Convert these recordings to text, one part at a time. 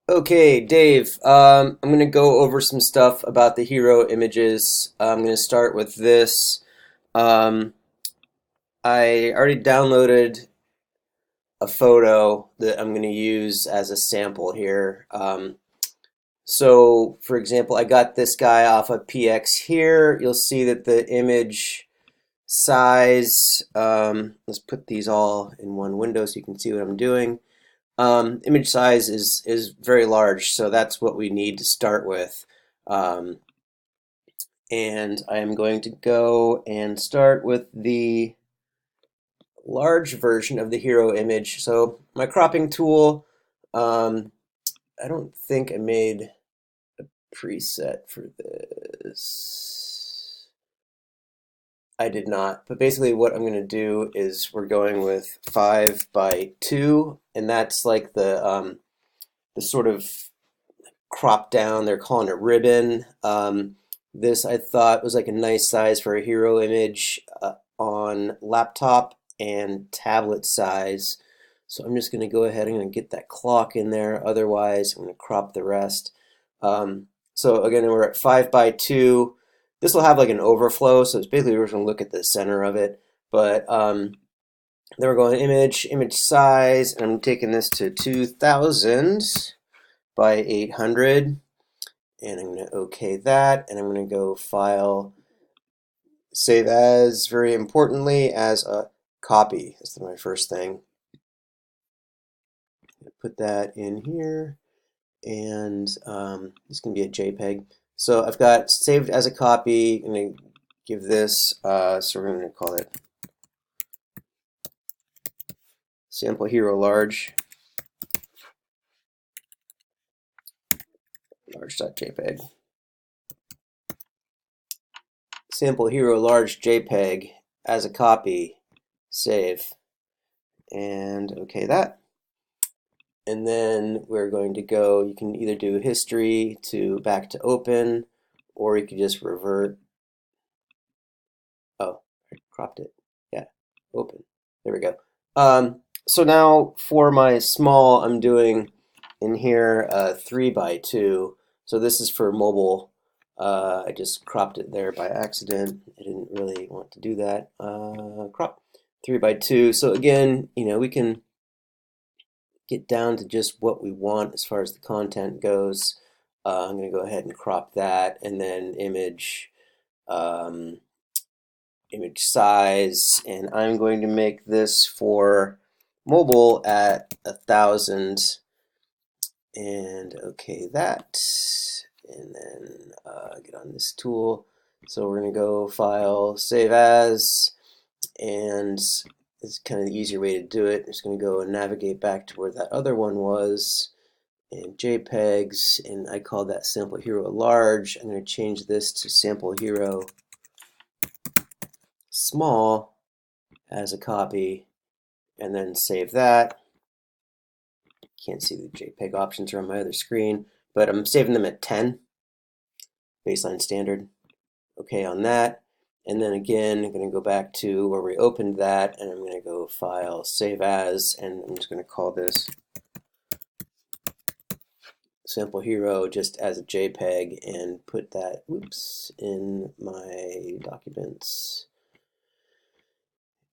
Okay, Dave, I'm going to go over some stuff about the hero images. I'm going to start with this. Um, I already downloaded a photo that I'm going to use as a sample here. So, for example, I got this guy off of PX here. You'll see that the image size, let's put these all in one window so you can see what I'm doing. Image size is very large, so that's what we need to start with. Um, and I am going to go and start with the large version of the hero image. So my cropping tool, um, I don't think I made a preset for this. I did not, but basically what I'm going to do is we're going with 5 by 2, and that's like the sort of cropped down. They're calling it ribbon. This I thought was like a nice size for a hero image on laptop and tablet size. So I'm just going to go ahead and get that clock in there. Otherwise, I'm going to crop the rest. So again, we're at 5 by 2. This will have like an overflow, so it's basically we're going to look at the center of it. But then we're going image size, and I'm taking this to 2000 by 800, and I'm going to OK that, and I'm going to go File, Save As, very importantly, as a copy. That's my first thing. Put that in here, and this can be a JPEG. So I've got saved as a copy. I'm going to give this, so we're going to call it Sample Hero Large, large.jpg. Sample Hero Large JPEG as a copy, save, and OK that. And then we're going to go, you can either do history to back to open, or you could just revert. Oh, I cropped it. Yeah, open. There we go. So now for my small, I'm doing in here 3 by 2. So this is for mobile. I just cropped it there by accident. I didn't really want to do that. Crop 3 by 2. So again, we can get down to just what we want as far as the content goes. I'm going to go ahead and crop that, and then um, image size, and I'm going to make this for mobile at 1,000, and OK that, and then get on this tool. So we're going to go File, Save As, and it's kind of the easier way to do it. I'm just going to go and navigate back to where that other one was, and JPEGs, and I call that Sample Hero Large. I'm going to change this to Sample Hero Small as a copy, and then save that. Can't see the JPEG options are on my other screen, but I'm saving them at 10, baseline standard. OK on that. And then again, I'm going to go back to where we opened that, and I'm going to go File, Save As, and I'm just going to call this Sample Hero just as a JPEG and put that, in my documents.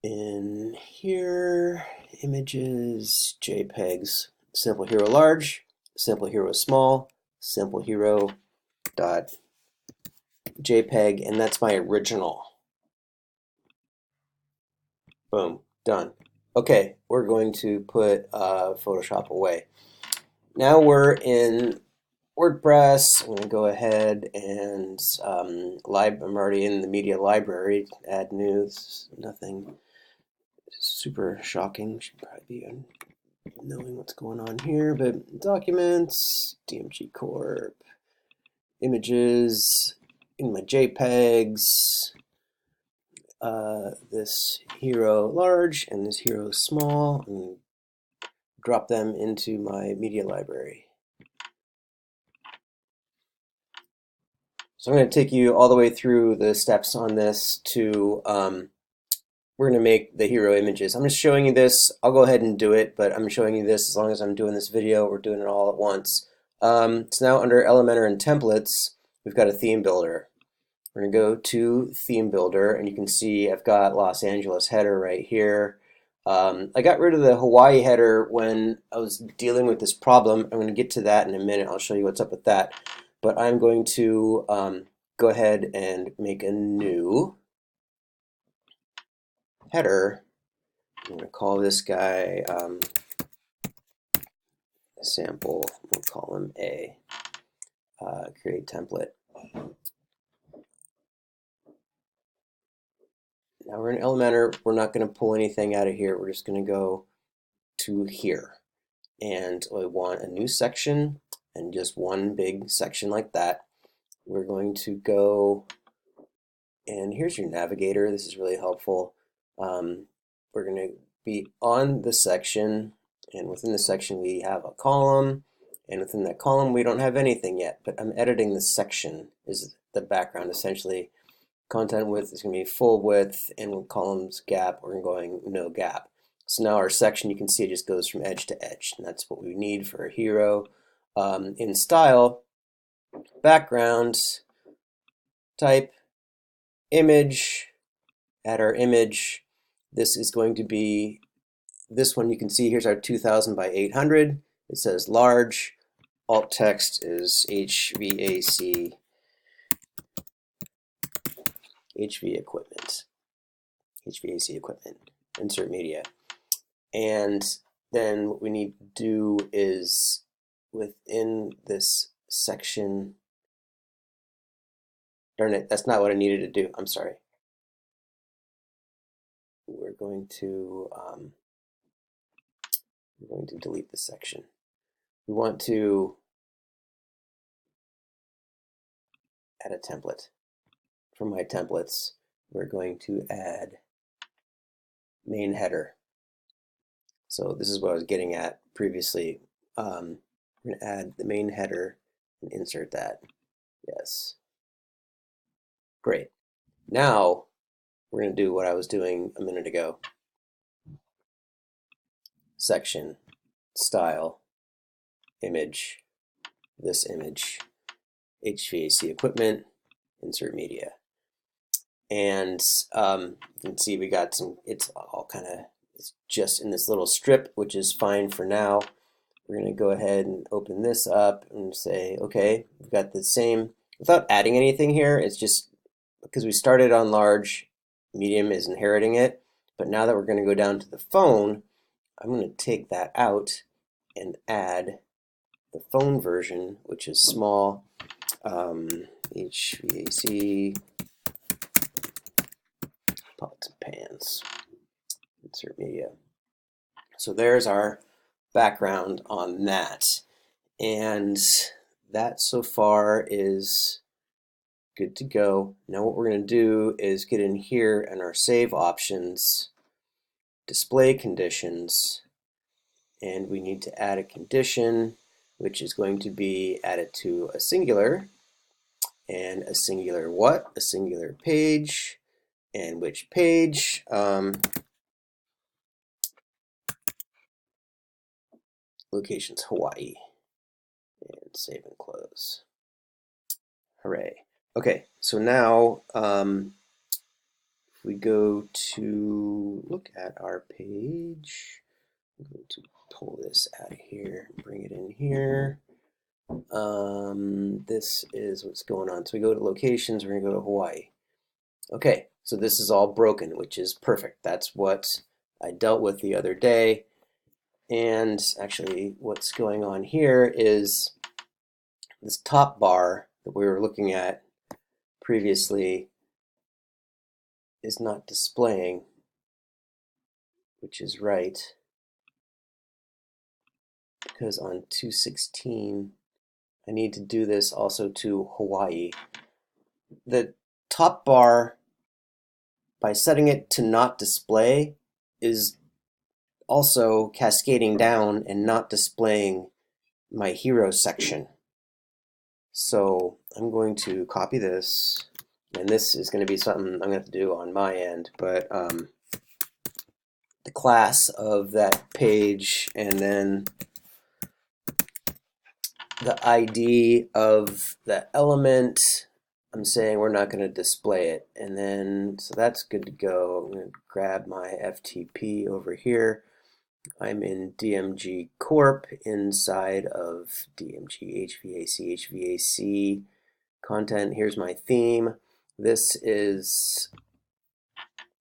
In here, images, JPEGs, Sample Hero Large, Sample Hero Small, Sample Hero dot JPEG, and that's my original. Boom, done. Okay, we're going to put Photoshop away. Now we're in WordPress. I'm going to go ahead and I'm already in the media library. Add news, nothing super shocking. Should probably be knowing what's going on here, but documents, DMG Corp, images, in my JPEGs, this hero large and this hero small, and drop them into my media library. So I'm going to take you all the way through the steps on this to, we're going to make the hero images. I'm just showing you this. I'll go ahead and do it, but I'm showing you this as long as I'm doing this video. We're doing it all at once. So now under Elementor and Templates, we've got a theme builder. We're going to go to Theme Builder, and you can see I've got Los Angeles header right here. I got rid of the Hawaii header when I was dealing with this problem. I'm going to get to that in a minute. I'll show you what's up with that. But I'm going to go ahead and make a new header. I'm going to call this guy sample. We'll call him A. Create template. Now we're in Elementor. We're not going to pull anything out of here. We're just going to go to here. And we want a new section and just one big section like that. We're going to go, and here's your navigator. This is really helpful. We're going to be on the section, and within the section we have a column, and within that column we don't have anything yet, but I'm editing the section is the background essentially. Content width is going to be full width, and with columns gap, we're going no gap. So now our section, you can see it just goes from edge to edge, and that's what we need for a hero. In style, background, type, image, add our image. This is going to be, this one you can see, here's our 2000 by 800. It says large, alt text is HVAC equipment. HVAC equipment, insert media. And then what we need to do is within this section, darn it, that's not what I needed to do. I'm sorry. We're going to delete this section. We want to add a template. For my templates, we're going to add main header. So this is what I was getting at previously. We're going to add the main header and insert that. Yes. Great. Now we're going to do what I was doing a minute ago. Section, style, image, this image, HVAC equipment, insert media. And you can see we got some, it's all kind of, it's just in this little strip, which is fine for now. We're going to go ahead and open this up and say, okay, we've got the same, without adding anything here, it's just because we started on large, medium is inheriting it. But now that we're going to go down to the phone, I'm going to take that out and add the phone version, which is small, HVAC pots and pans, insert media. So there's our background on that. And that so far is good to go. Now what we're going to do is get in here and our save options, display conditions, and we need to add a condition which is going to be added to a singular, and a singular what? A singular page, and which page? Locations Hawaii, and save and close. Hooray. Okay, so now if we go to look at our page, I'm going to pull this out of here, bring it in here. This is what's going on. So we go to locations, we're going to go to Hawaii. Okay, so this is all broken, which is perfect. That's what I dealt with the other day. And actually what's going on here is this top bar that we were looking at previously is not displaying, which is right, because on 216 I need to do this also to Hawaii. The top bar, by setting it to not display, is also cascading down and not displaying my hero section. So I'm going to copy this, and this is going to be something I'm going to have to do on my end, but the class of that page, and then the ID of the element. I'm saying we're not going to display it. And then, so that's good to go. I'm going to grab my FTP over here. I'm in DMG Corp inside of DMG HVAC content. Here's my theme. This is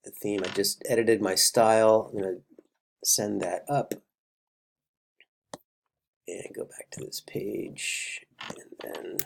the theme. I just edited my style. I'm going to send that up and go back to this page and then